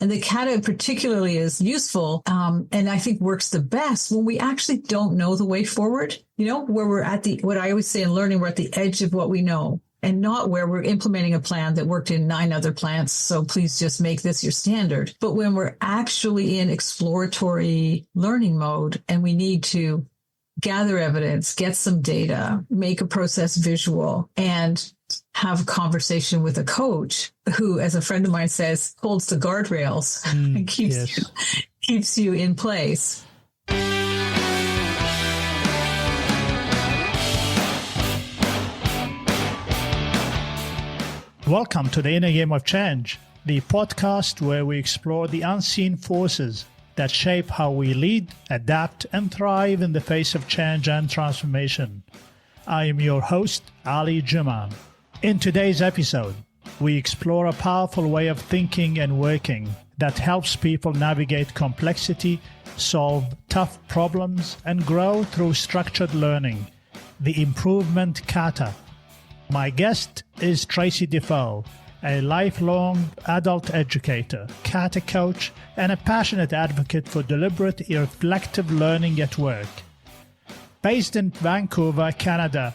And the kata particularly is useful and I think works the best when we actually don't know the way forward, where we're at what I always say in learning, we're at the edge of what we know and not where we're implementing a plan that worked in 9 other plants. So please just make this your standard. But when we're actually in exploratory learning mode and we need to gather evidence, get some data, make a process visual, and have a conversation with a coach who, as a friend of mine says, holds the guardrails and keeps you in place. Welcome to the Inner Game of Change, the podcast where we explore the unseen forces that shape how we lead, adapt, and thrive in the face of change and transformation. I am your host, Ali Juman. In today's episode, we explore a powerful way of thinking and working that helps people navigate complexity, solve tough problems, and grow through structured learning, the Improvement Kata. My guest is Tracy Defoe, a lifelong adult educator, kata coach, and a passionate advocate for deliberate, reflective learning at work. Based in Vancouver, Canada,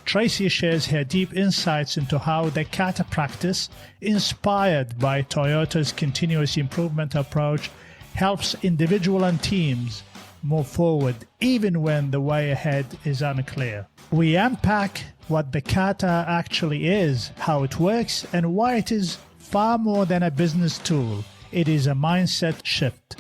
Tracy shares her deep insights into how the kata practice, inspired by Toyota's continuous improvement approach, helps individuals and teams move forward even when the way ahead is unclear. We unpack what the kata actually is, how it works, and why it is far more than a business tool. It is a mindset shift.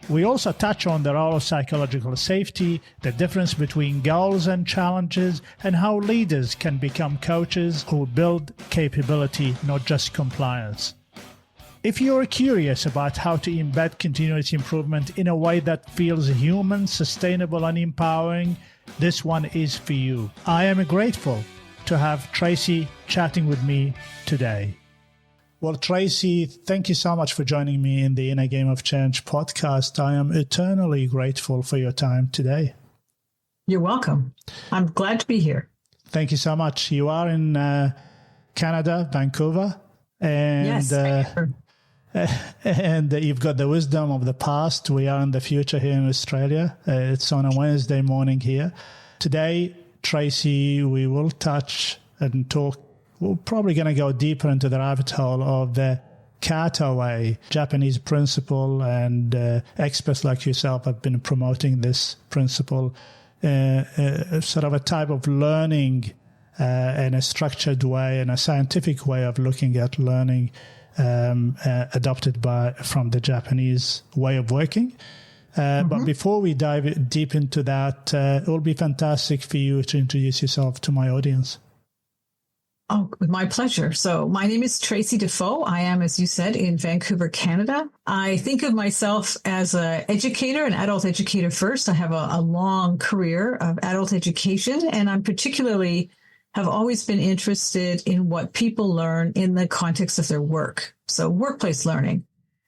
We also touch on the role of psychological safety, the difference between goals and challenges, and how leaders can become coaches who build capability, not just compliance. If you're curious about how to embed continuous improvement in a way that feels human, sustainable, and empowering, this one is for you. I am grateful to have Tracy chatting with me today. Well, Tracy, thank you so much for joining me in the Inner Game of Change podcast. I am eternally grateful for your time today. You're welcome. I'm glad to be here. Thank you so much. You are in Canada, Vancouver. And, yes, and you've got the wisdom of the past. We are in the future here in Australia. It's on a Wednesday morning here. Today, Tracy, we will touch and talk. We're probably going to go deeper into the rabbit hole of the kata way, Japanese principle, and experts like yourself have been promoting this principle, sort of a type of learning in a structured way and a scientific way of looking at learning, adopted from the Japanese way of working. But before we dive deep into that, it will be fantastic for you to introduce yourself to my audience. Oh, with my pleasure. So my name is Tracy Defoe. I am, as you said, in Vancouver, Canada. I think of myself as an educator, an adult educator first. I have a long career of adult education, and I'm have always been interested in what people learn in the context of their work. So workplace learning.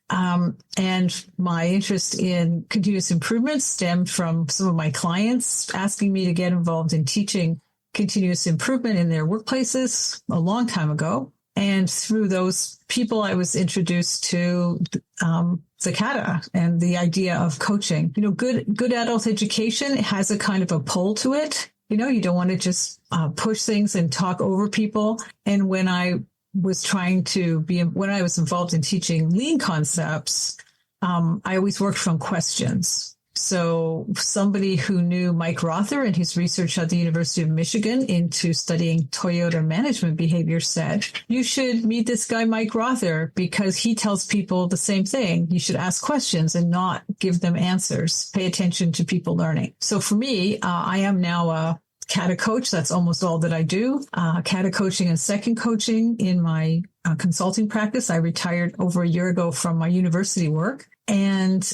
And my interest in continuous improvement stemmed from some of my clients asking me to get involved in teaching continuous improvement in their workplaces a long time ago. And through those people, I was introduced to the kata and the idea of coaching. Good adult education has a kind of a pull to it. You don't want to just push things and talk over people. And when I was when I was involved in teaching lean concepts, I always worked from questions. So somebody who knew Mike Rother and his research at the University of Michigan into studying Toyota management behavior said, you should meet this guy, Mike Rother, because he tells people the same thing. You should ask questions and not give them answers. Pay attention to people learning. So for me, I am now a kata coach. That's almost all that I do. Kata coaching and second coaching in my consulting practice. I retired over a year ago from my university work. And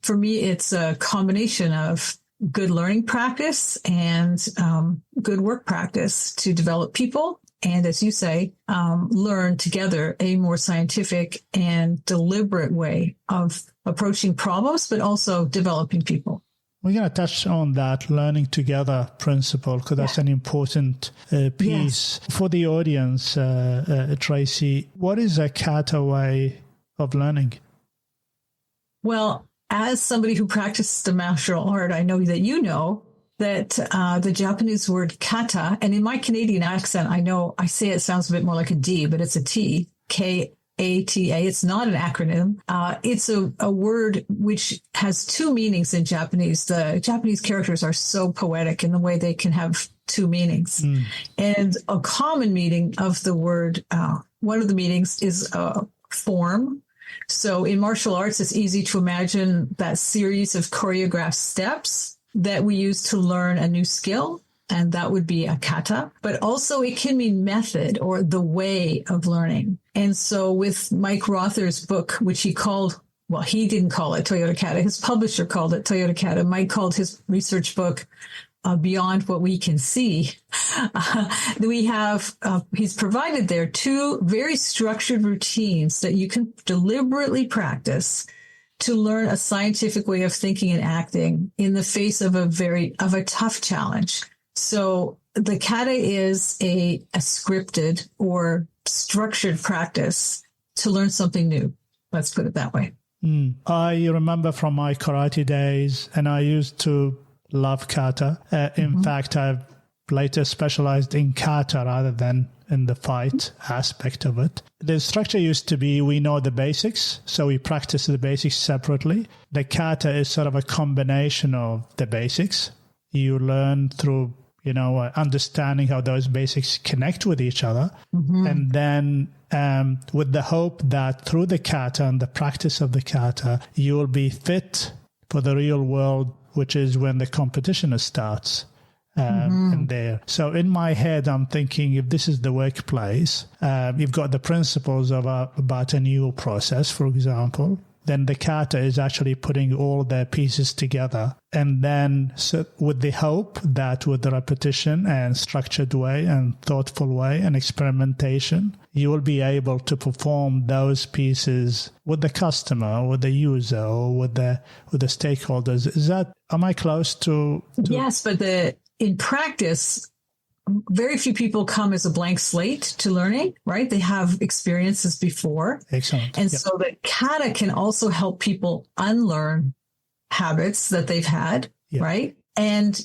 for me, it's a combination of good learning practice and good work practice to develop people. And as you say, learn together a more scientific and deliberate way of approaching problems, but also developing people. We're going to touch on that learning together principle because that's an important piece. For the audience, Tracy, what is a kata way of learning? Well, as somebody who practiced the martial art, I know that you know that the Japanese word kata, and in my Canadian accent, I say it sounds a bit more like a D, but it's a T, Kata. It's not an acronym. It's a word which has two meanings in Japanese. The Japanese characters are so poetic in the way they can have two meanings. And a common meaning of the word, one of the meanings is form. So in martial arts, it's easy to imagine that series of choreographed steps that we use to learn a new skill. And that would be a kata. But also it can mean method or the way of learning. And so with Mike Rother's book, which he called, well, he didn't call it Toyota Kata. His publisher called it Toyota Kata. Mike called his research book Beyond What We Can See. We have, he's provided there two very structured routines that you can deliberately practice to learn a scientific way of thinking and acting in the face of a tough challenge. So the kata is a scripted or structured practice to learn something new. Let's put it that way. I remember from my karate days, and I used to love kata. In fact, I've later specialized in kata rather than in the fight aspect of it. The structure used to be, we know the basics, so we practice the basics separately. The kata is sort of a combination of the basics. You learn through, understanding how those basics connect with each other. And then with the hope that through the kata and the practice of the kata, you will be fit for the real world, which is when the competition starts. And there. So in my head, I'm thinking, if this is the workplace, you've got the principles of about a new process, for example, then the kata is actually putting all their pieces together. And then with the hope that with the repetition and structured way and thoughtful way and experimentation, you will be able to perform those pieces with the customer, with the user, or with the stakeholders. Am I close to... Yes, but in practice, very few people come as a blank slate to learning, right? They have experiences before. Excellent. And so the kata can also help people unlearn habits that they've had, right? And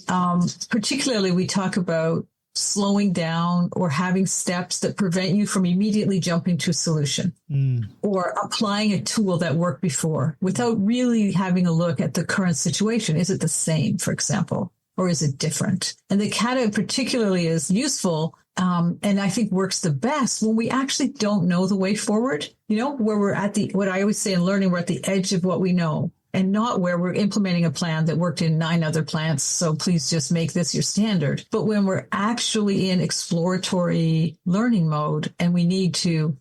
particularly we talk about slowing down or having steps that prevent you from immediately jumping to a solution or applying a tool that worked before without really having a look at the current situation. Is it the same, for example? Or is it different? And the kata particularly is useful and I think works the best when we actually don't know the way forward, where we're at what I always say in learning, we're at the edge of what we know and not where we're implementing a plan that worked in 9 other plants. So please just make this your standard. But when we're actually in exploratory learning mode and we need to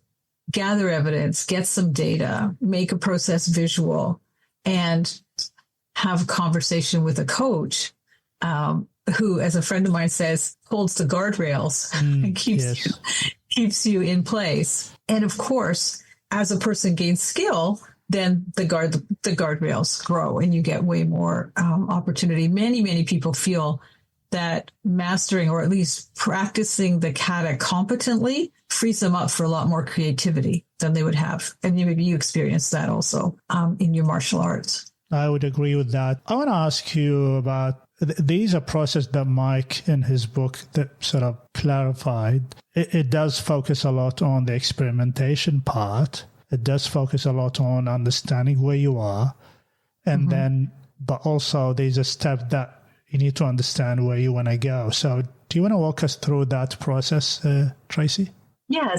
gather evidence, get some data, make a process visual, and have a conversation with a coach, who, as a friend of mine says, holds the guardrails and keeps you in place. And of course, as a person gains skill, then the guardrails grow and you get way more opportunity. Many people feel that mastering or at least practicing the kata competently frees them up for a lot more creativity than they would have. And maybe you experience that also in your martial arts. I would agree with that. I want to ask you about these are processes that Mike in his book that sort of clarified. It does focus a lot on the experimentation part. It does focus a lot on understanding where you are. And then, but also there's a step that you need to understand where you want to go. So do you want to walk us through that process, Tracy? Yeah.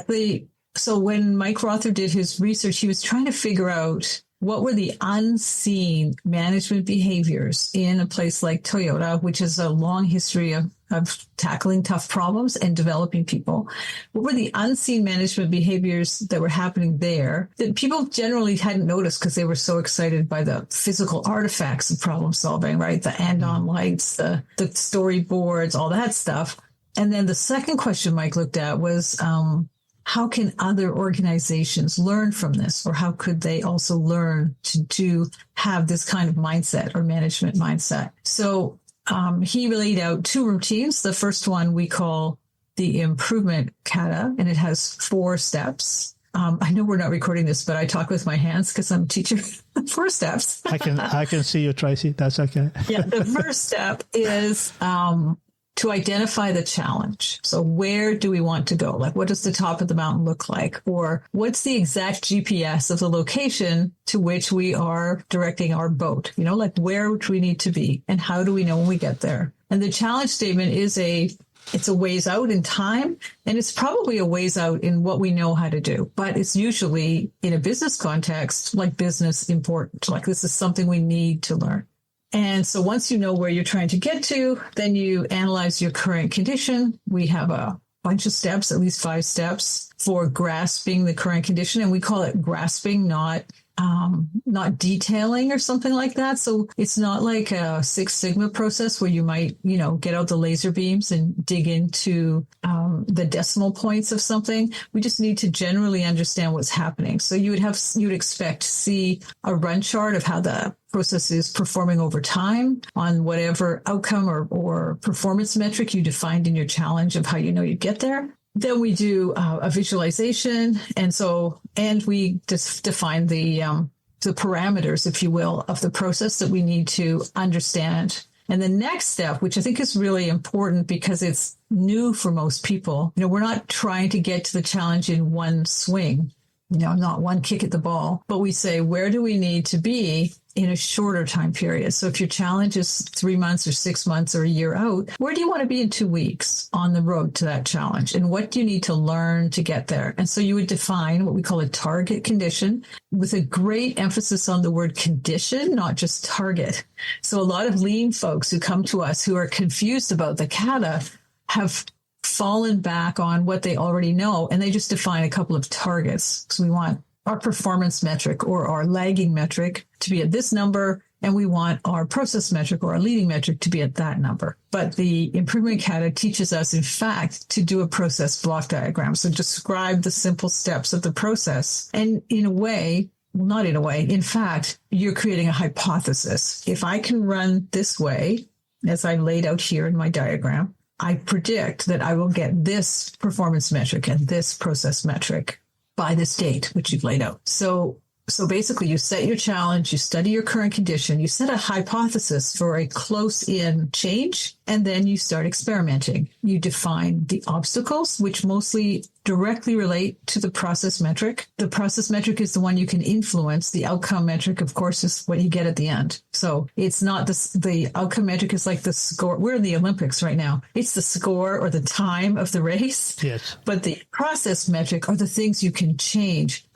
So when Mike Rother did his research, he was trying to figure out what were the unseen management behaviors in a place like Toyota, which has a long history of tackling tough problems and developing people? What were the unseen management behaviors that were happening there that people generally hadn't noticed because they were so excited by the physical artifacts of problem solving, right? The andon lights, the storyboards, all that stuff. And then the second question Mike looked at was, how can other organizations learn from this? Or how could they also learn to have this kind of mindset or management mindset? So he laid out 2 routines. The first one we call the Improvement Kata, and it has 4 steps. I know we're not recording this, but I talk with my hands because I'm a teacher. 4 steps. I can see you, Tracy. That's okay. Yeah. The first step is to identify the challenge. So where do we want to go? Like, what does the top of the mountain look like? Or what's the exact GPS of the location to which we are directing our boat? You know, like where do we need to be? And how do we know when we get there? And the challenge statement is it's a ways out in time, and it's probably a ways out in what we know how to do. But it's usually in a business context, like business important. Like this is something we need to learn. And so once you know where you're trying to get to, then you analyze your current condition. We have a bunch of steps, at least 5 steps for grasping the current condition. And we call it grasping, not detailing or something like that. So it's not like a Six Sigma process where you might, get out the laser beams and dig into the decimal points of something. We just need to generally understand what's happening. So you'd expect to see a run chart of how the process is performing over time on whatever outcome or performance metric you defined in your challenge of how you know you get there. Then we do a visualization, and we just define the parameters, if you will, of the process that we need to understand. And the next step, which I think is really important because it's new for most people, we're not trying to get to the challenge in one swing, not one kick at the ball, but we say, where do we need to be in a shorter time period? So if your challenge is 3 months or 6 months or a year out, where do you want to be in 2 weeks on the road to that challenge? And what do you need to learn to get there? And so you would define what we call a target condition with a great emphasis on the word condition, not just target. So a lot of lean folks who come to us who are confused about the kata have fallen back on what they already know, and they just define a couple of targets. So we want our performance metric or our lagging metric to be at this number, and we want our process metric or our leading metric to be at that number. But the Improvement Kata teaches us, in fact, to do a process block diagram. So describe the simple steps of the process. And in fact, you're creating a hypothesis. If I can run this way, as I laid out here in my diagram, I predict that I will get this performance metric and this process metric by this date, which you've laid out. So basically you set your challenge, you study your current condition, you set a hypothesis for a close-in change, and then you start experimenting. You define the obstacles, which mostly directly relate to the process metric. The process metric is the one you can influence. The outcome metric, of course, is what you get at the end. So it's not the outcome metric is like the score. We're in the Olympics right now. It's the score or the time of the race. Yes. But the process metric are the things you can change.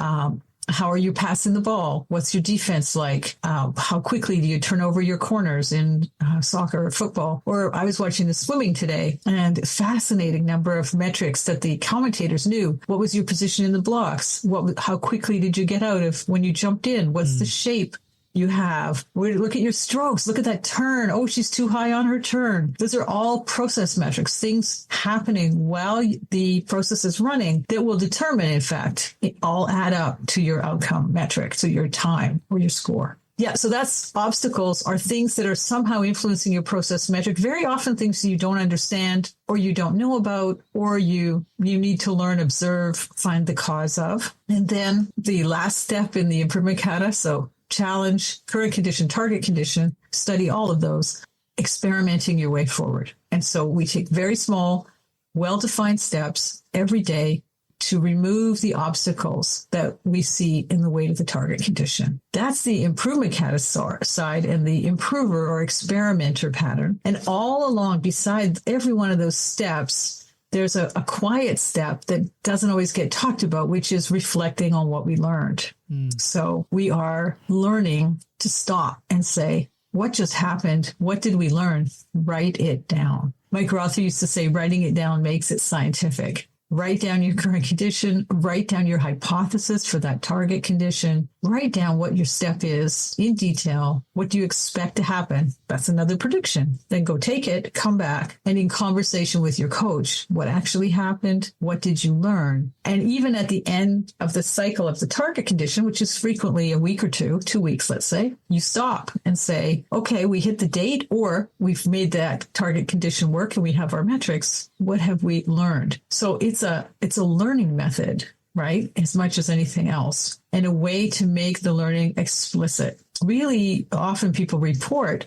How are you passing the ball? What's your defense like? How quickly do you turn over your corners in soccer or football? Or I was watching the swimming today, and a fascinating number of metrics that the commentators knew. What was your position in the blocks? How quickly did you get out of when you jumped in? What's the shape you have? Look at your strokes. Look at that turn. Oh, she's too high on her turn. Those are all process metrics, things happening while the process is running that will determine, in fact, it all add up to your outcome metric, so your time or your score. Yeah, so that's obstacles are things that are somehow influencing your process metric, very often things you don't understand or you don't know about, or you need to learn, observe, find the cause of. And then the last step in the Improvement Kata, so challenge, current condition, target condition, study all of those, experimenting your way forward. And so we take very small, well-defined steps every day to remove the obstacles that we see in the way to the target condition. That's the Improvement Kata side, and the improver or experimenter pattern. And all along, beside every one of those steps, there's a quiet step that doesn't always get talked about, which is reflecting on what we learned. So we are learning to stop and say, what just happened? What did we learn? Write it down. Mike Rother used to say, writing it down makes it scientific. Write down your current condition, write down your hypothesis for that target condition, write down what your step is in detail. What do you expect to happen? That's another prediction. Then go take it, come back, and in conversation with your coach, what actually happened? What did you learn? And even at the end of the cycle of the target condition, which is frequently a week or 2 weeks, let's say, you stop and say, okay, we hit the date, or we've made that target condition work and we have our metrics. What have we learned? So it's a learning method right? As much as anything else, and a way to make the learning explicit. Really often people report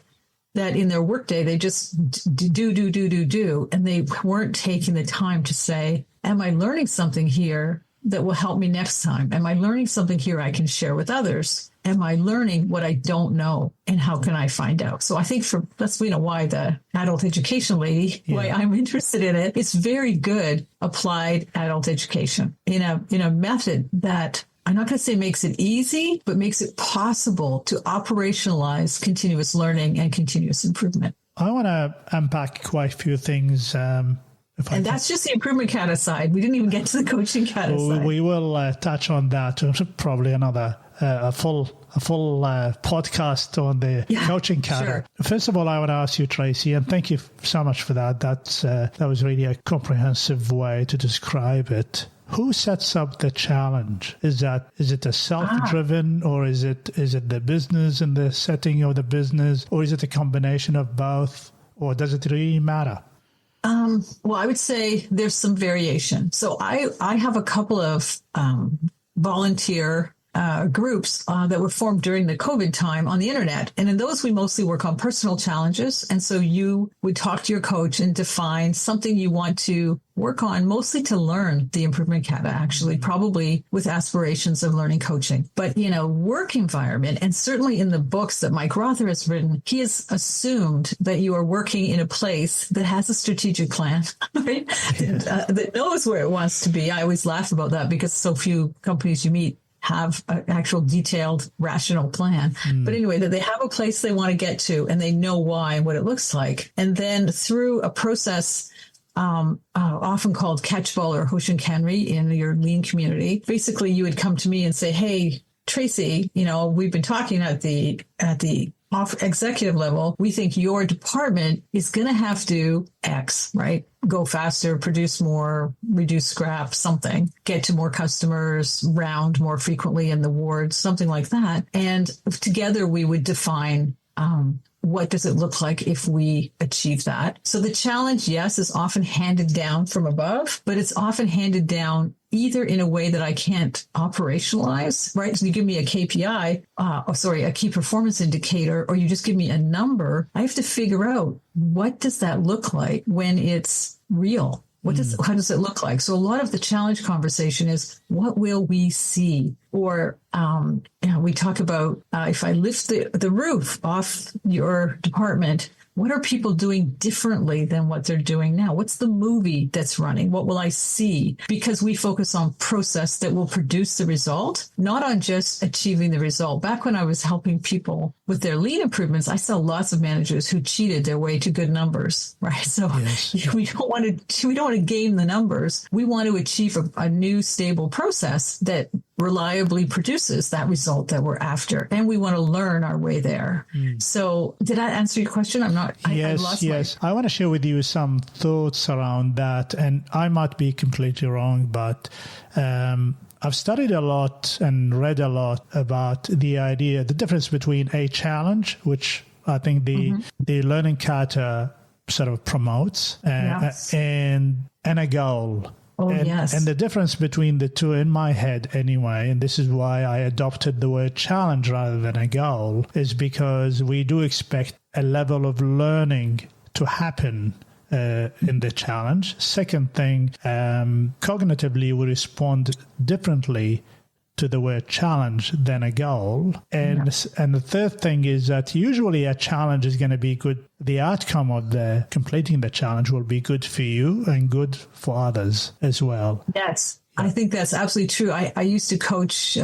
that in their workday, they just do, and they weren't taking the time to say, am I learning something here that will help me next time? Am I learning something here I can share with others? Am I learning what I don't know, and how can I find out? So I think that's why the adult education lady, why I'm interested in it. It's very good applied adult education in a method that I'm not going to say makes it easy, but makes it possible to operationalize continuous learning and continuous improvement. I want to unpack quite a few things. That's just the Improvement Kata side. We didn't even get to the Coaching Kata side. We will touch on that. Probably another a full podcast on the Coaching Kata. Sure. First of all, I want to ask you, Tracy, and thank you so much for that. That was really a comprehensive way to describe it. Who sets up the challenge? Is it a self-driven, or is it the business and the setting of the business, or is it a combination of both, or does it really matter? Well, I would say there's some variation. So I have a couple of volunteer groups that were formed during the COVID time on the internet. And in those, we mostly work on personal challenges. And so you would talk to your coach and define something you want to work on, mostly to learn the Improvement Kata, actually, probably with aspirations of learning coaching. But, work environment, and certainly in the books that Mike Rother has written, he has assumed that you are working in a place that has a strategic plan, right? That knows where it wants to be. I always laugh about that because so few companies you meet have an actual detailed, rational plan. But anyway, that they have a place they want to get to, and they know why and what it looks like. And then through a process often called catchball or Hoshinkanri in your lean community, basically you would come to me and say, hey, Tracy, we've been talking at the executive level. We think your department is going to have to X, right? Go faster, produce more, reduce scrap, something, get to more customers, round more frequently in the wards, something like that. And together we would define what does it look like if we achieve that? So the challenge, yes, is often handed down from above, but it's often handed down either in a way that I can't operationalize, right? So you give me a KPI, a key performance indicator, or you just give me a number. I have to figure out, what does that look like when it's real? How does it look like? So a lot of the challenge conversation is, what will we see? Or we talk about, if I lift the roof off your department, what are people doing differently than what they're doing now? What's the movie that's running? What will I see? Because we focus on process that will produce the result, not on just achieving the result. Back when I was helping people with their lean improvements, I saw lots of managers who cheated their way to good numbers, right? So we don't want to game the numbers. We want to achieve a new stable process that reliably produces that result that we're after. And we want to learn our way there. So did I answer your question? I'm not. Yes. I want to share with you some thoughts around that. And I might be completely wrong, but I've studied a lot and read a lot about the difference between a challenge, which I think the Learning Kata sort of promotes, and a goal. And the difference between the two, in my head anyway, and this is why I adopted the word challenge rather than a goal, is because we do expect a level of learning to happen in the challenge. Second thing, cognitively we respond differently to the word challenge than a goal. And the third thing is that usually a challenge is going to be good. The outcome of completing the challenge will be good for you and good for others as well. Yes. I think that's absolutely true. I used to coach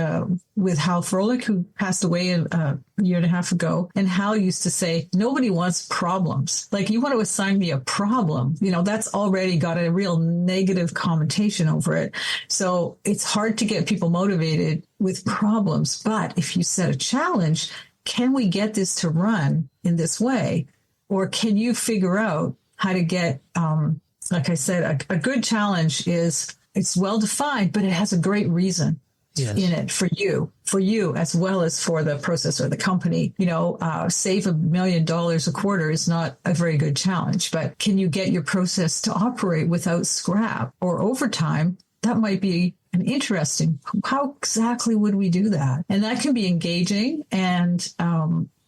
with Hal Froelich, who passed away a year and a half ago. And Hal used to say, nobody wants problems. Like, you want to assign me a problem. That's already got a real negative connotation over it. So it's hard to get people motivated with problems. But if you set a challenge, can we get this to run in this way? Or can you figure out how to get, like I said, a good challenge is, it's well defined, but it has a great reason in it for you as well as for the process or the company. Save $1 million a quarter is not a very good challenge, but can you get your process to operate without scrap or overtime? That might be and interesting. How exactly would we do that? And that can be engaging. And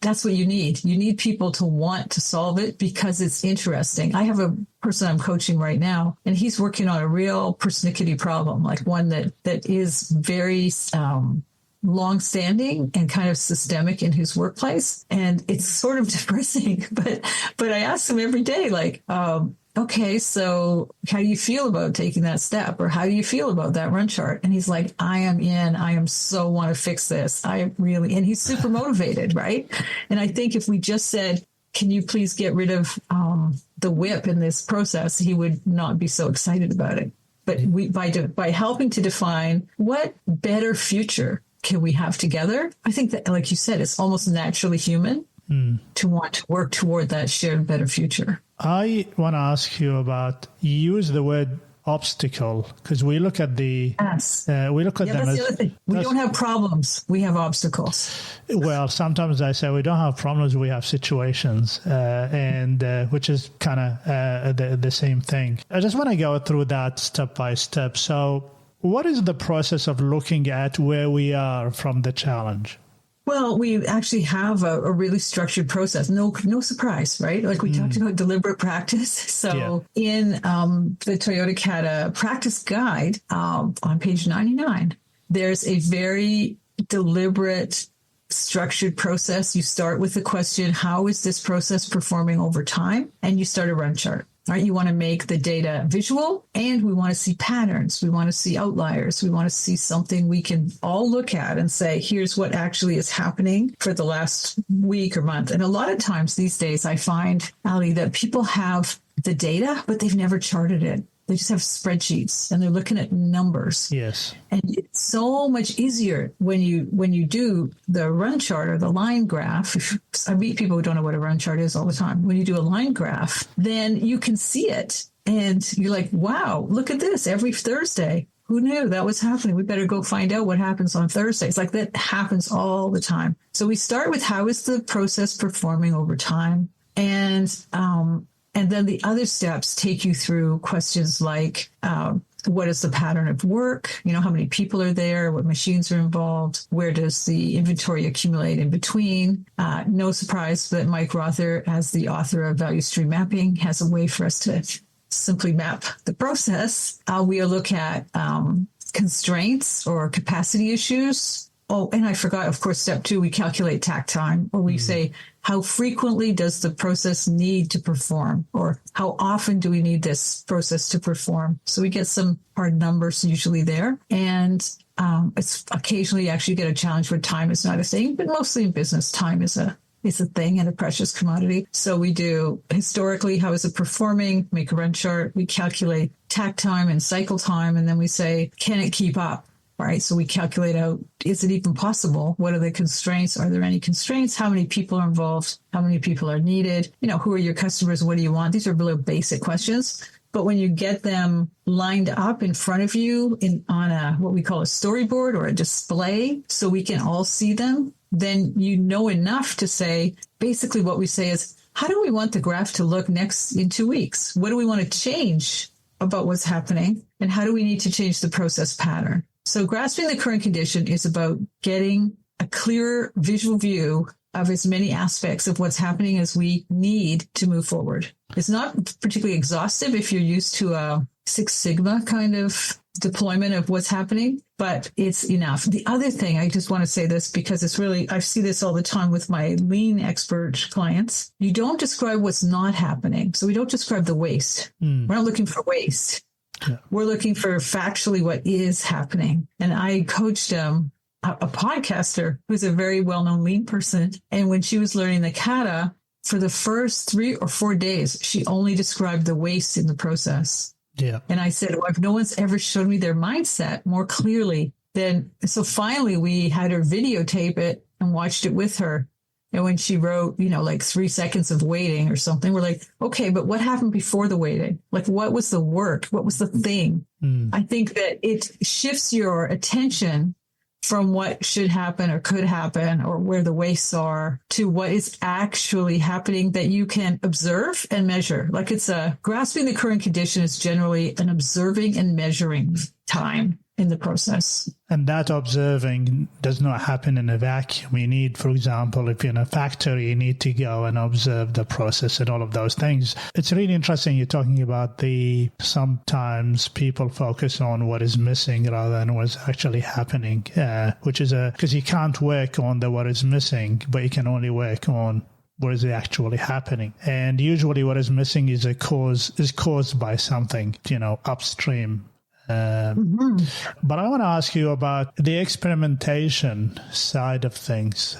that's what you need. You need people to want to solve it because it's interesting. I have a person I'm coaching right now, and he's working on a real persnickety problem, like one that is very long-standing and kind of systemic in his workplace. And it's sort of depressing, but I ask him every day, like, okay, so how do you feel about taking that step? Or how do you feel about that run chart? And he's like, I am so want to fix this. And he's super motivated, right? And I think if we just said, can you please get rid of the whip in this process, he would not be so excited about it. But by helping to define what better future can we have together, I think that, like you said, it's almost naturally human to want to work toward that shared better future. I want to ask you about, you use the word obstacle, because we look at them that's as, the other thing. We don't have problems, we have obstacles. Well, sometimes I say we don't have problems, we have situations, and which is kind of the same thing. I just want to go through that step by step. So what is the process of looking at where we are from the challenge? Well, we actually have a really structured process. No surprise, right? Like we talked about deliberate practice. So in the Toyota Kata practice guide on page 99, there's a very deliberate structured process. You start with the question, how is this process performing over time? And you start a run chart. Right? You want to make the data visual, and we want to see patterns. We want to see outliers. We want to see something we can all look at and say, here's what actually is happening for the last week or month. And a lot of times these days, I find, Ali, that people have the data, but they've never charted it. They just have spreadsheets and they're looking at numbers. Yes. And it's so much easier when you do the run chart or the line graph. I meet people who don't know what a run chart is all the time. When you do a line graph, then you can see it. And you're like, wow, look at this every Thursday. Who knew that was happening? We better go find out what happens on Thursdays. Like that happens all the time. So we start with, how is the process performing over time? And then the other steps take you through questions like, what is the pattern of work? You know, how many people are there? What machines are involved? Where does the inventory accumulate in between? No surprise that Mike Rother, as the author of Value Stream Mapping, has a way for us to simply map the process. We'll look at constraints or capacity issues. Oh, and I forgot, of course, step 2, we calculate takt time, or we say, how frequently does the process need to perform? Or how often do we need this process to perform? So we get some hard numbers usually there. And it's occasionally you actually get a challenge where time is not a thing, but mostly in business, time is a thing and a precious commodity. So we do historically, how is it performing? Make a run chart. We calculate takt time and cycle time. And then we say, can it keep up? Right. So we calculate out, is it even possible? What are the constraints? Are there any constraints? How many people are involved? How many people are needed? You know, who are your customers? What do you want? These are really basic questions. But when you get them lined up in front of you on what we call a storyboard or a display, so we can all see them, then you know enough to say, basically what we say is, how do we want the graph to look next in 2 weeks? What do we want to change about what's happening? And how do we need to change the process pattern? So grasping the current condition is about getting a clearer visual view of as many aspects of what's happening as we need to move forward. It's not particularly exhaustive if you're used to a Six Sigma kind of deployment of what's happening, but it's enough. The other thing, I just want to say this because it's really, I see this all the time with my lean expert clients. You don't describe what's not happening. So we don't describe the waste. We're not looking for waste. Yeah. We're looking for factually what is happening. And I coached a podcaster who's a very well-known lean person. And when she was learning the kata, for the first 3 or 4 days, she only described the waste in the process. Yeah. And I said, well, if no one's ever showed me their mindset more clearly, then so finally we had her videotape it and watched it with her. And when she wrote, like 3 seconds of waiting or something, we're like, okay, but what happened before the waiting? Like, what was the work? What was the thing? I think that it shifts your attention from what should happen or could happen or where the wastes are to what is actually happening that you can observe and measure. Like grasping the current condition is generally an observing and measuring time. in the process. And that observing does not happen in a vacuum. You need, for example, if you're in a factory, you need to go and observe the process and all of those things. It's really interesting you're talking about sometimes people focus on what is missing rather than what's actually happening, which is because you can't work on what is missing, but you can only work on what is actually happening. And usually what is missing is caused by something, upstream. But I want to ask you about the experimentation side of things.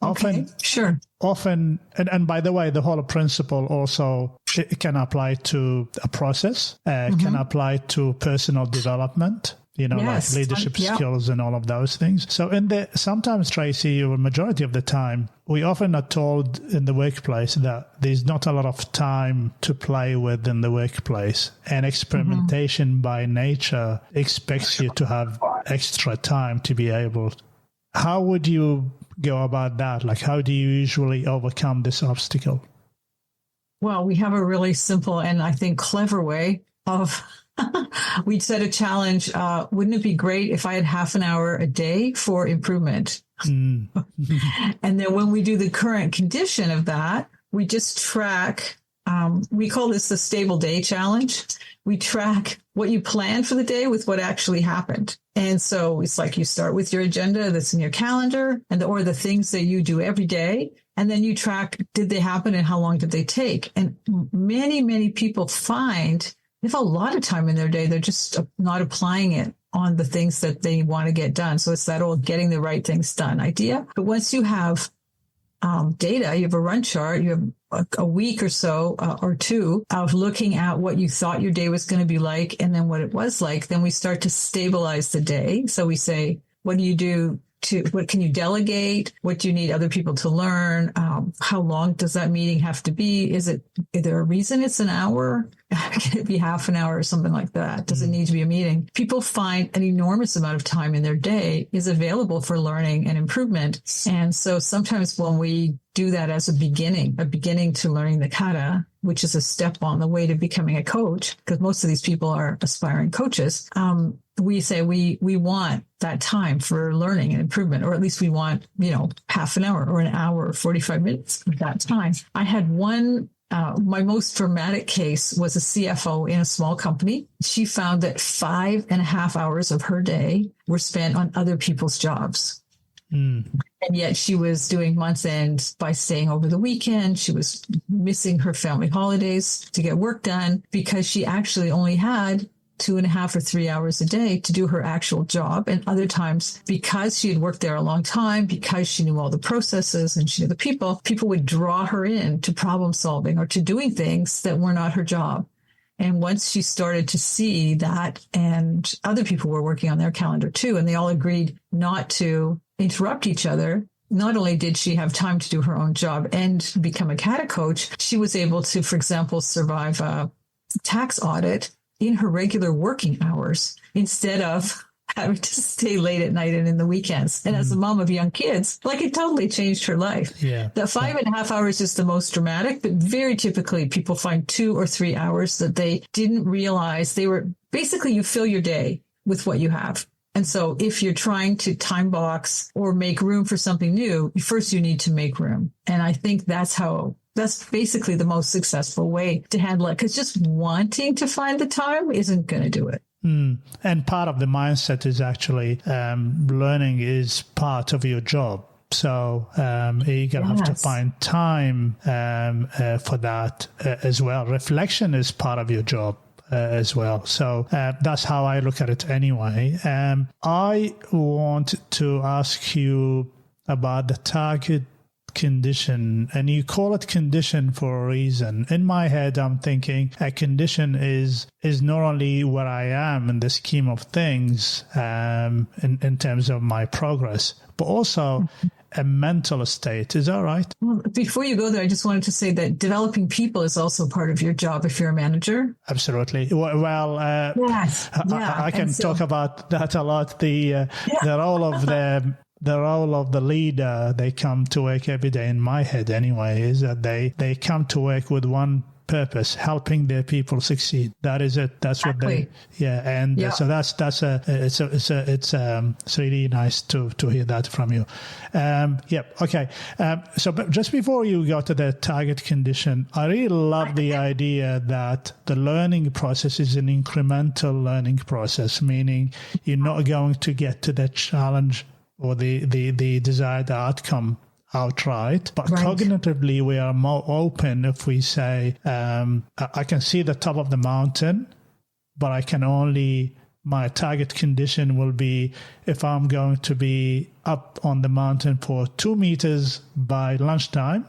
Okay, sure. Often, and by the way, the whole principle also it can apply to a process, can apply to personal development, Yes, like leadership skills and all of those things. So sometimes, Tracy, or majority of the time, we often are told in the workplace that there's not a lot of time to play with in the workplace. And experimentation by nature expects you to have extra time to be able. How would you go about that? Like, how do you usually overcome this obstacle? Well, we have a really simple and I think clever way of we'd set a challenge. Wouldn't it be great if I had half an hour a day for improvement? And then when we do the current condition of that, we just track. We call this the stable day challenge. We track what you planned for the day with what actually happened. And so it's like you start with your agenda that's in your calendar or the things that you do every day. And then you track, did they happen and how long did they take? And many, many people find they have a lot of time in their day. They're just not applying it on the things that they want to get done. So it's that old getting the right things done idea. But once you have data, you have a run chart, you have a week or so or two of looking at what you thought your day was going to be like and then what it was like, then we start to stabilize the day. So we say, what do you do? What can you delegate? What do you need other people to learn? How long does that meeting have to be? Is there a reason it's an hour? Can it be half an hour or something like that? Does it need to be a meeting? People find an enormous amount of time in their day is available for learning and improvement. And so sometimes when we do that as a beginning to learning the kata, which is a step on the way to becoming a coach, because most of these people are aspiring coaches, we say we want that time for learning and improvement, or at least we want, half an hour or an hour or 45 minutes of that time. I had my most dramatic case was a CFO in a small company. She found that 5.5 hours of her day were spent on other people's jobs. And yet she was doing month's end by staying over the weekend. She was missing her family holidays to get work done because she actually only had 2.5 or 3 hours a day to do her actual job. And other times, because she had worked there a long time, because she knew all the processes and she knew the people would draw her in to problem solving or to doing things that were not her job. And once she started to see that, and other people were working on their calendar too, and they all agreed not to interrupt each other, not only did she have time to do her own job and become a kata coach, she was able to, for example, survive a tax audit in her regular working hours instead of having to stay late at night and in the weekends. And as a mom of young kids, it totally changed her life. Yeah. The 5.5 hours is the most dramatic, but very typically people find 2 or 3 hours that they didn't realize they were basically you fill your day with what you have. And so if you're trying to time box or make room for something new, first you need to make room. And I think that's basically the most successful way to handle it, because just wanting to find the time isn't going to do it. And part of the mindset is actually learning is part of your job. So you're going to have to find time for that as well. Reflection is part of your job as well. So that's how I look at it anyway. I want to ask you about the target condition, and you call it condition for a reason. In my head, I'm thinking a condition is not only where I am in the scheme of things in terms of my progress, but also a mental state. Is that right? Well, before you go there, I just wanted to say that developing people is also part of your job if you're a manager. Absolutely. Well, yes. I can talk about that a lot. The role of the leader, they come to work every day, in my head anyway, is that they come to work with one purpose, helping their people succeed. That is it. That's exactly. what they, yeah. And so it's really nice to hear that from you. Okay. So but just before you go to the target condition, I really love the idea that the learning process is an incremental learning process, meaning you're not going to get to the challenge or the desired outcome outright, but cognitively we are more open if we say, I can see the top of the mountain, but my target condition will be if I'm going to be up on the mountain for 2 meters by lunchtime.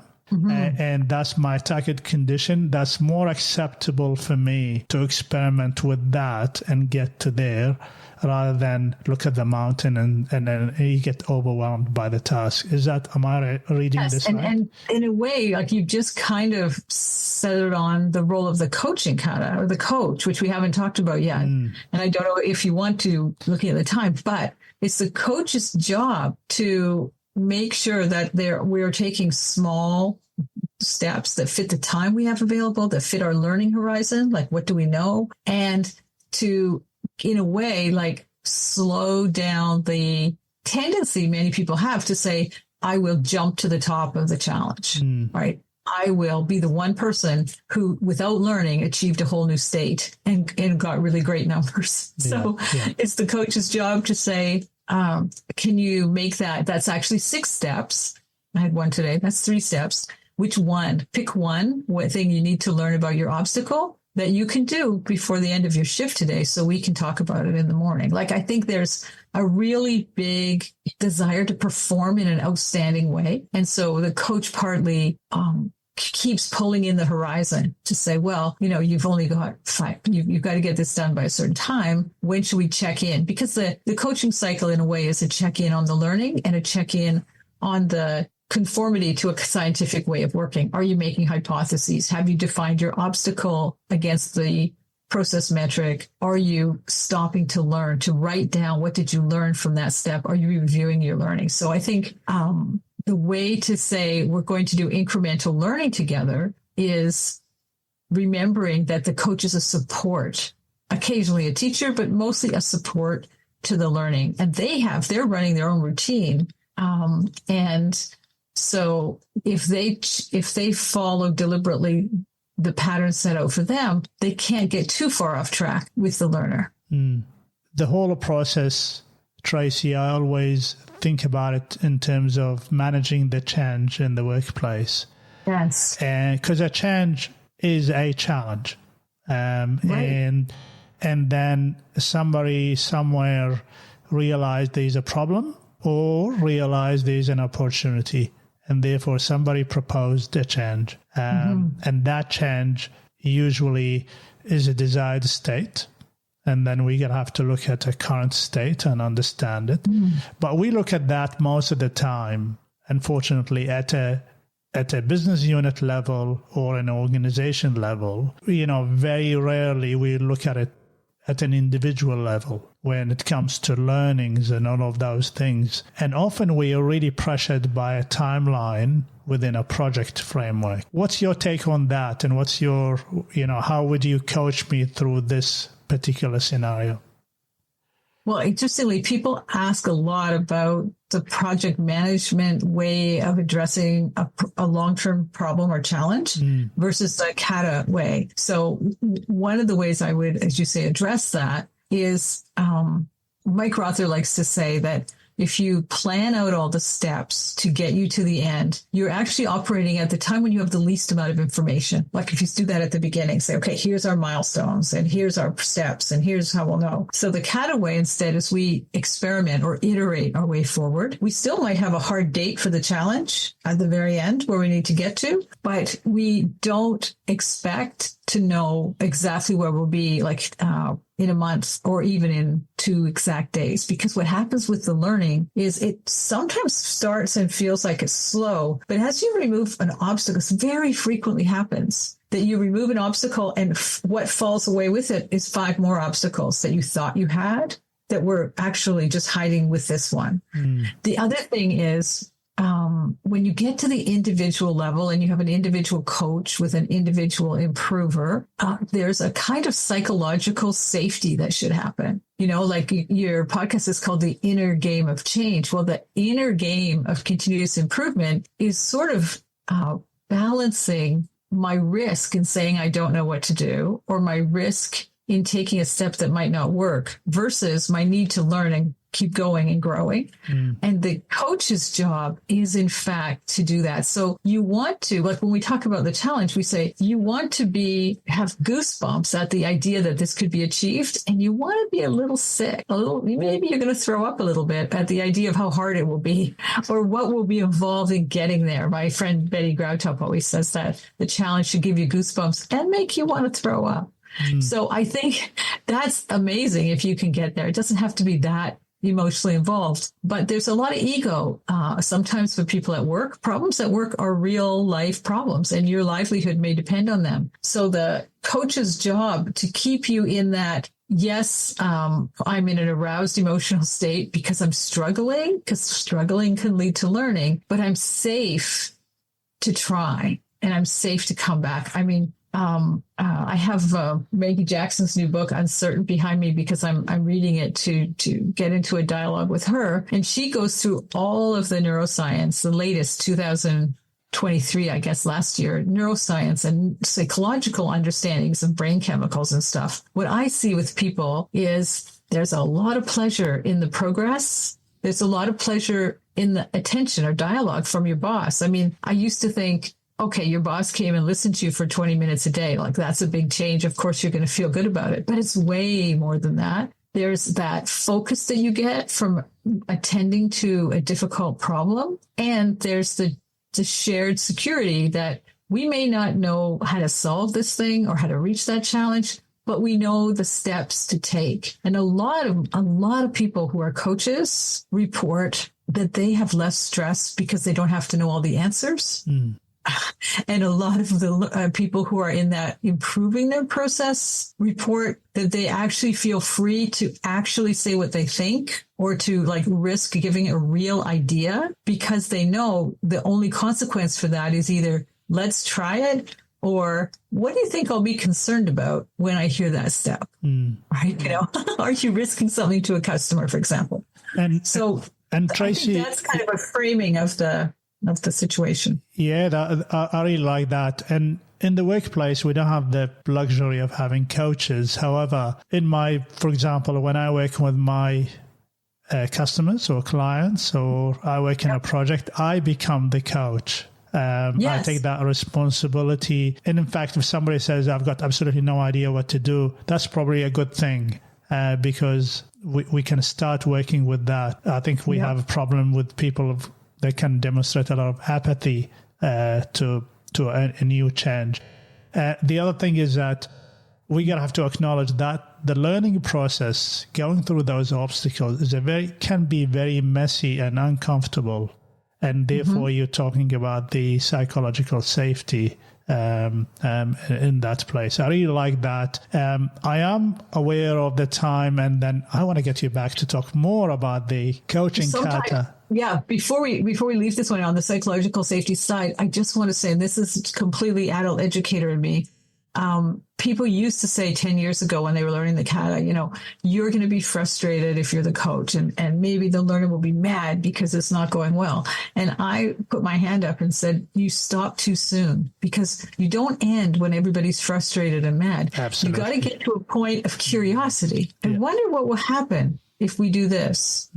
And that's my target condition. That's more acceptable for me to experiment with that and get to there, rather than look at the mountain and then you get overwhelmed by the task. Am I reading this right? And in a way, like you just kind of settled on the role of the coaching kata, or the coach, which we haven't talked about yet. And I don't know if you want to, looking at the time, but it's the coach's job to make sure that we're taking small steps that fit the time we have available, that fit our learning horizon, like what do we know, and to, in a way, like slow down the tendency many people have to say, I will jump to the top of the challenge, right? I will be the one person who, without learning, achieved a whole new state and got really great numbers. It's the coach's job to say, can you make that's actually 6 steps. I had one today. That's 3 steps. Which one? Pick one, what thing you need to learn about your obstacle that you can do before the end of your shift today, so we can talk about it in the morning. Like, I think there's a really big desire to perform in an outstanding way. And so the coach partly keeps pulling in the horizon to say, well, you've only got 5. You've got to get this done by a certain time. When should we check in? Because the coaching cycle, in a way, is a check-in on the learning and a check-in on the conformity to a scientific way of working. Are you making hypotheses? Have you defined your obstacle against the process metric? Are you stopping to learn, to write down what did you learn from that step? Are you reviewing your learning? So I think the way to say we're going to do incremental learning together is remembering that the coach is a support, occasionally a teacher, but mostly a support to the learning. And they're running their own routine. And so if they follow deliberately the pattern set out for them, they can't get too far off track with the learner. The whole process, Tracy, I always think about it in terms of managing the change in the workplace. Yes. And because a change is a challenge. And then somebody somewhere realized there's a problem or realized there's an opportunity. And therefore, somebody proposed a change. And that change usually is a desired state. And then we have to look at a current state and understand it. But we look at that most of the time, unfortunately, at a business unit level or an organization level. Very rarely we look at it at an individual level when it comes to learnings and all of those things. And often we are really pressured by a timeline within a project framework. What's your take on that? And what's your, how would you coach me through this particular scenario? Well, interestingly, people ask a lot about the project management way of addressing a long-term problem or challenge versus the kata way. So one of the ways I would, as you say, address that is Mike Rother likes to say that if you plan out all the steps to get you to the end, you're actually operating at the time when you have the least amount of information. Like if you do that at the beginning, say, okay, here's our milestones and here's our steps and here's how we'll know. So the kata way instead is we experiment or iterate our way forward. We still might have a hard date for the challenge at the very end where we need to get to, but we don't expect to know exactly where we'll be in a month or even in 2 exact days. Because what happens with the learning is it sometimes starts and feels like it's slow, but as you remove an obstacle, this very frequently happens that you remove an obstacle and what falls away with it is 5 more obstacles that you thought you had that were actually just hiding with this one. The other thing is when you get to the individual level and you have an individual coach with an individual improver, there's a kind of psychological safety that should happen. You know, like your podcast is called The Inner Game of Change. Well, the inner game of continuous improvement is sort of balancing my risk in saying I don't know what to do, or my risk in taking a step that might not work, versus my need to learn and keep going and growing. And the coach's job is, in fact, to do that. So you want to, like when we talk about the challenge, we say you want to have goosebumps at the idea that this could be achieved, and you want to be a little sick, maybe you're going to throw up a little bit at the idea of how hard it will be, or what will be involved in getting there. My friend Betty Groutop always says that the challenge should give you goosebumps and make you want to throw up. So I think that's amazing if you can get there. It doesn't have to be that emotionally involved, but there's a lot of ego. Sometimes for people at work, problems at work are real life problems, and your livelihood may depend on them. So the coach's job to keep you in that, yes, I'm in an aroused emotional state because I'm struggling, because struggling can lead to learning, but I'm safe to try and I'm safe to come back. I mean, I have Maggie Jackson's new book, Uncertain, behind me because I'm reading it to get into a dialogue with her. And she goes through all of the neuroscience, the latest 2023, I guess last year, neuroscience and psychological understandings of brain chemicals and stuff. What I see with people is there's a lot of pleasure in the progress. There's a lot of pleasure in the attention or dialogue from your boss. I mean, I used to think, okay, your boss came and listened to you for 20 minutes a day. Like, that's a big change. Of course, you're going to feel good about it. But it's way more than that. There's that focus that you get from attending to a difficult problem. And there's the shared security that we may not know how to solve this thing or how to reach that challenge, but we know the steps to take. And a lot of people who are coaches report that they have less stress because they don't have to know all the answers. And a lot of the people who are in that improving their process report that they actually feel free to actually say what they think, or to like risk giving a real idea, because they know the only consequence for that is either let's try it, or what do you think I'll be concerned about when I hear that step? Right? You know, are you risking something to a customer, for example? And Tracy, that's kind of a framing of the situation. Yeah, I really like that. And in the workplace, we don't have the luxury of having coaches. However, for example, when I work with my customers or clients, or I work in a project, I become the coach. I take that responsibility. And in fact, if somebody says, I've got absolutely no idea what to do, that's probably a good thing, because we can start working with that. I think we have a problem with people they can demonstrate a lot of apathy to a new change. The other thing is that we have to acknowledge that the learning process, going through those obstacles, can be very messy and uncomfortable, and therefore you're talking about the psychological safety in that place. I really like that. I am aware of the time, and then I want to get you back to talk more about the coaching kata. Yeah, before we leave this one on the psychological safety side, I just want to say, and this is completely adult educator in me, people used to say 10 years ago when they were learning the kata, you know, you're going to be frustrated if you're the coach, and maybe the learner will be mad because it's not going well. And I put my hand up and said, you stop too soon, because you don't end when everybody's frustrated and mad. Absolutely. You got to get to a point of curiosity and wonder what will happen if we do this.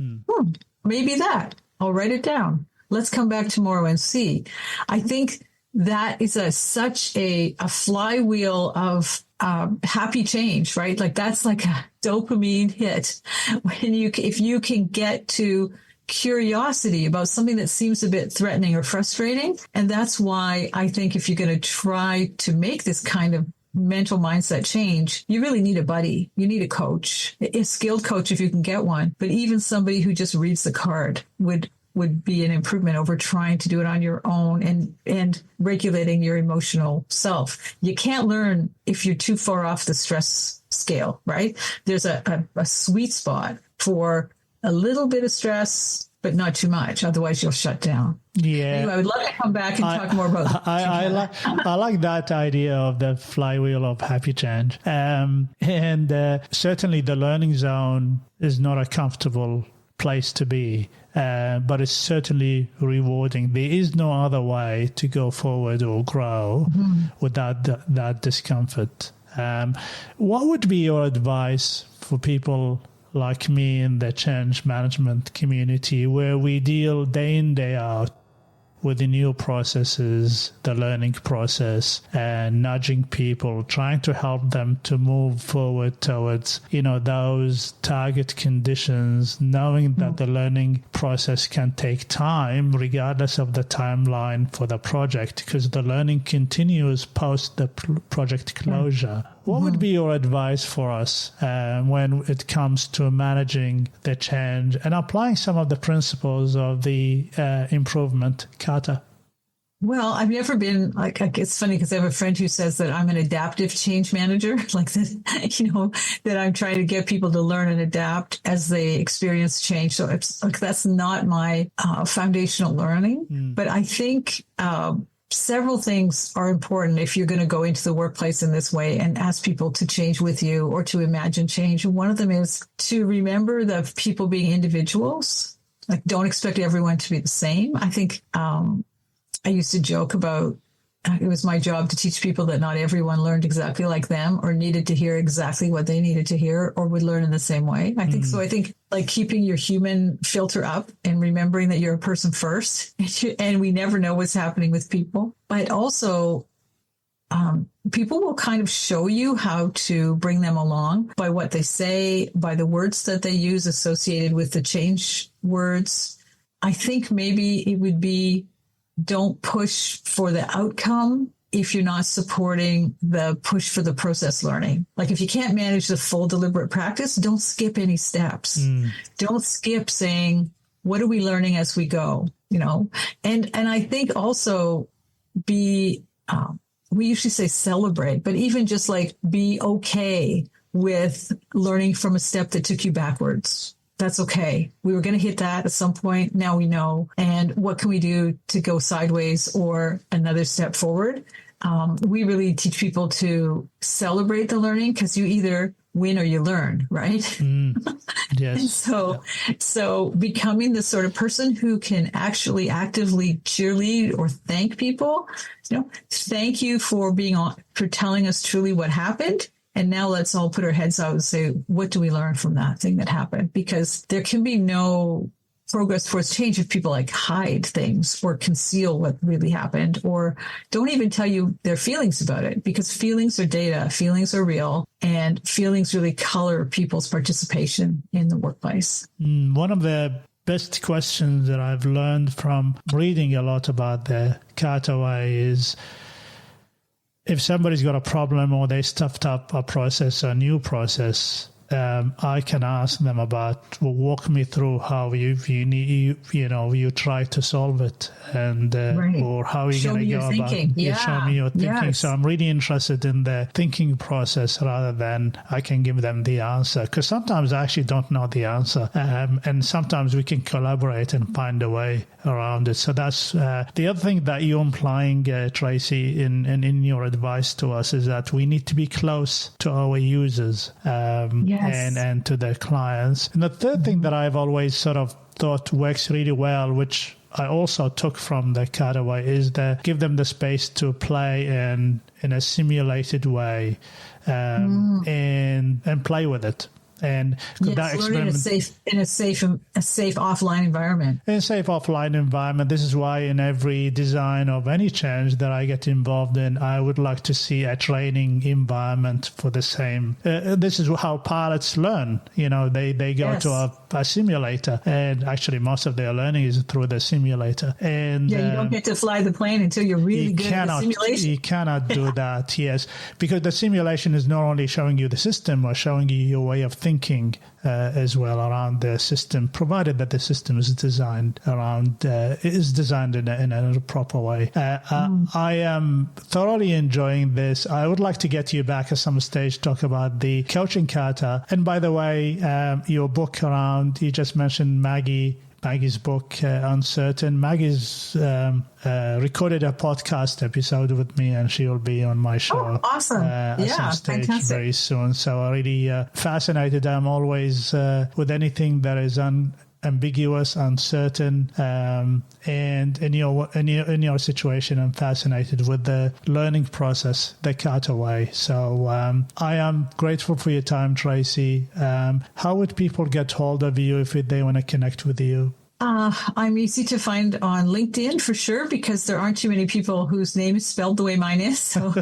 Maybe that. I'll write it down. Let's come back tomorrow and see. I think that is such a flywheel of happy change, right? Like, that's like a dopamine hit if you can get to curiosity about something that seems a bit threatening or frustrating. And that's why I think if you're going to try to make this kind of mental mindset change, you really need a buddy. You need a coach, a skilled coach if you can get one. But even somebody who just reads the card would be an improvement over trying to do it on your own and regulating your emotional self. You can't learn if you're too far off the stress scale, right? There's a sweet spot for a little bit of stress but not too much. Otherwise, you'll shut down. Yeah. Anyway, I would love to come back and talk more about that. I like that idea of the flywheel of happy change. And certainly the learning zone is not a comfortable place to be, but it's certainly rewarding. There is no other way to go forward or grow without that discomfort. What would be your advice for people like me in the change management community, where we deal day in, day out with the new processes, the learning process, and nudging people, trying to help them to move forward towards, those target conditions, knowing that the learning process can take time regardless of the timeline for the project, because the learning continues post the project closure. What would be your advice for us when it comes to managing the change and applying some of the principles of the Improvement Kata? Well, I've never been it's funny because I have a friend who says that I'm an adaptive change manager, like that, that I'm trying to get people to learn and adapt as they experience change. So it's like, that's not my foundational learning, but I think several things are important if you're going to go into the workplace in this way and ask people to change with you or to imagine change. And one of them is to remember the people being individuals. Like, don't expect everyone to be the same. I think I used to joke about it was my job to teach people that not everyone learned exactly like them or needed to hear exactly what they needed to hear or would learn in the same way. I think so. I think like keeping your human filter up and remembering that you're a person first, and we never know what's happening with people, but also people will kind of show you how to bring them along by what they say, by the words that they use associated with the change words. I think maybe it would be, don't push for the outcome if you're not supporting the push for the process learning. Like, if you can't manage the full deliberate practice, don't skip any steps. Don't skip saying, what are we learning as we go? And I think also we usually say celebrate, but even just like be okay with learning from a step that took you backwards. That's okay. We were going to hit that at some point. Now we know. And what can we do to go sideways or another step forward? We really teach people to celebrate the learning, because you either win or you learn, right? Yes. So becoming the sort of person who can actually actively cheerlead or thank people, thank you for for telling us truly what happened. And now let's all put our heads out and say, what do we learn from that thing that happened? Because there can be no progress towards change if people hide things or conceal what really happened, or don't even tell you their feelings about it, because feelings are data, feelings are real, and feelings really color people's participation in the workplace. One of the best questions that I've learned from reading a lot about the Kata way is, if somebody's got a problem or they stuffed up a process, a new process, I can ask them about, walk me through how you try to solve it, and right. Or how you're going to go about thinking. show me your thinking. Yes. So I'm really interested in the thinking process rather than I can give them the answer, because sometimes I actually don't know the answer, and sometimes we can collaborate and find a way around it. So that's the other thing that you're implying, Tracy, in your advice to us, is that we need to be close to our users. And to their clients. And the third thing that I've always sort of thought works really well, which I also took from the Kata way, is give them the space to play in a simulated way, and play with it. And that learn in a safe offline environment. In a safe offline environment. This is why in every design of any change that I get involved in, I would like to see a training environment for the same. This is how pilots learn. They go to a simulator, and actually most of their learning is through the simulator. And you don't get to fly the plane until you're really good at the simulation. You cannot do that, yes, because the simulation is not only showing you the system or showing you your way of thinking as well around the system, provided that the system is designed in a proper way. I am thoroughly enjoying this. I would like to get you back at some stage, talk about the coaching kata. And by the way, your book around, you just mentioned Maggie Maggie's book, Uncertain. Maggie's recorded a podcast episode with me, and she will be on my show. Oh, awesome. At some stage fantastic. very soon. So I'm really fascinated. I'm always with anything that is ambiguous, uncertain, and in your situation, I'm fascinated with the learning process, the Kata way. So I am grateful for your time, Tracy. How would people get hold of you if they want to connect with you? I'm easy to find on LinkedIn for sure, because there aren't too many people whose name is spelled the way mine is. So,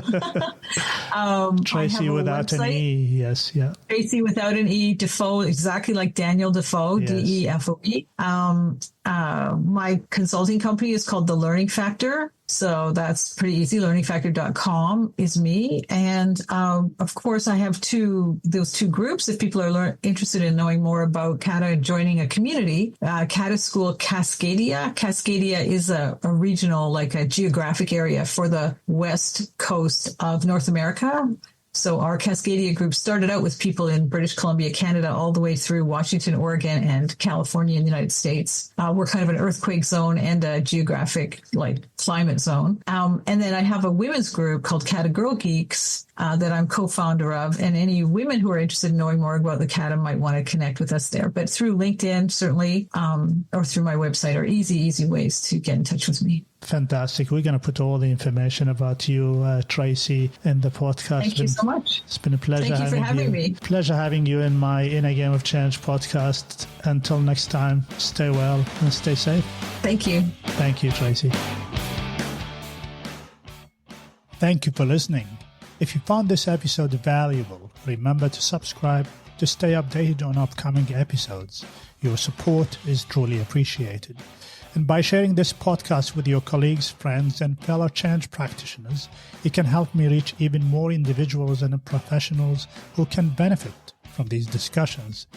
Tracy without an E, yes, yeah. Tracy without an E, Defoe, exactly like Daniel Defoe, yes. Defoe. My consulting company is called The Learning Factor. So that's pretty easy. Learningfactor.com is me. And of course, I have those two groups. If people are interested in knowing more about Kata and joining a community, Kata School Cascadia. Cascadia is a regional, like a geographic area for the west coast of North America. So our Cascadia group started out with people in British Columbia, Canada, all the way through Washington, Oregon, and California in the United States. We're kind of an earthquake zone and a geographic, climate zone. And then I have a women's group called Kata Girl Geeks that I'm co-founder of. And any women who are interested in knowing more about the Kata might want to connect with us there. But through LinkedIn, certainly, or through my website are easy ways to get in touch with me. Fantastic. We're going to put all the information about you, Tracy, in the podcast. Thank you so much. It's been a pleasure. Thank you for having me. Pleasure having you in my In a Game of Change podcast. Until next time, stay well and stay safe. Thank you. Thank you, Tracy. Thank you for listening. If you found this episode valuable, remember to subscribe to stay updated on upcoming episodes. Your support is truly appreciated. And by sharing this podcast with your colleagues, friends, and fellow change practitioners, it can help me reach even more individuals and professionals who can benefit from these discussions.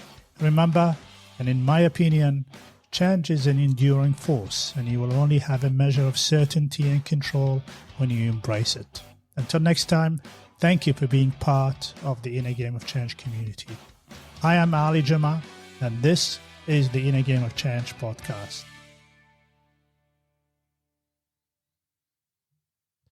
Remember, and in my opinion, change is an enduring force, and you will only have a measure of certainty and control when you embrace it. Until next time, thank you for being part of the Inner Game of Change community. I am Ali Jama, and this is the Inner Game of Change podcast.